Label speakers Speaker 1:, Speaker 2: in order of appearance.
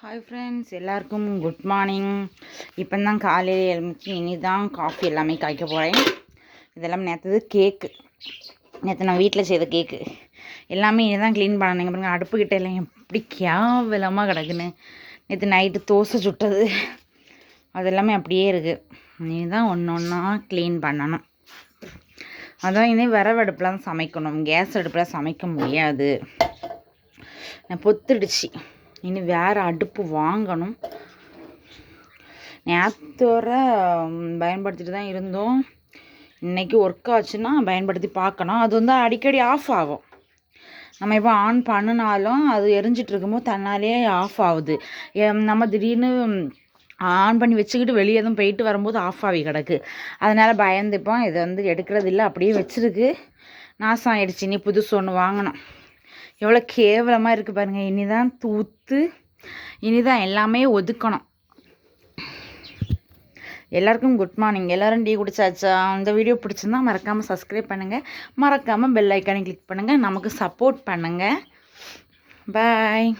Speaker 1: Hi friends, எல்லாருக்கும் good morning. இப்போ தான் காலையில் எழுந்துச்சு. இனி தான் காஃபி எல்லாமே காய்க்க போகிறேன். இதெல்லாம் நேற்று கேக்கு, நேற்று நான் வீட்டில் செய்த கேக்கு எல்லாமே இனி தான் க்ளீன் பண்ணணுங்க. பாருங்கள், அடுப்புக்கிட்ட எல்லாம் எப்படி கேவலமாக கிடக்குன்னு. நேற்று நைட்டு தோசை சுட்டது அதெல்லாமே அப்படியே இருக்குது. இனி தான் ஒன்று ஒன்றா க்ளீன் பண்ணணும். அதான் இனி விறகு அடுப்பில் தான் சமைக்கணும், கேஸ் அடுப்பில் சமைக்க முடியாது. நான் பொத்துடுச்சு. இனி வேறு அடுப்பு வாங்கணும். நேற்று வர பயன்படுத்திட்டு தான் இருந்தோம். இன்றைக்கி ஒர்க் ஆச்சுன்னா பயன்படுத்தி பார்க்கணும். அது வந்து அடிக்கடி ஆஃப் ஆகும். நம்ம இப்போ ஆன் பண்ணினாலும் அது எரிஞ்சிட்டு இருக்கும்போது தன்னாலே ஆஃப் ஆகுது. நம்ம திடீர்னு ஆன் பண்ணி வச்சுக்கிட்டு வெளியே எதுவும் போயிட்டு வரும்போது ஆஃப் ஆகி கிடக்கு. அதனால் பயந்துப்போம். இது வந்து எடுக்கிறது இல்லை, அப்படியே வச்சுருக்கு. நாசம் ஆகிடுச்சு. இனி புதுசு ஒன்று வாங்கணும். எவ்வளோ கேவலமாக இருக்குது பாருங்கள். இனிதான் தூத்து, இனிதான் எல்லாமே ஒதுக்கணும். எல்லாருக்கும் குட் மார்னிங். எல்லோரும் டீ குடிச்சாச்சா? இந்த வீடியோ பிடிச்சிருந்தா மறக்காமல் சப்ஸ்கிரைப் பண்ணுங்கள், மறக்காமல் பெல் ஐக்கானை கிளிக் பண்ணுங்கள், நமக்கு சப்போர்ட் பண்ணுங்கள். பாய்.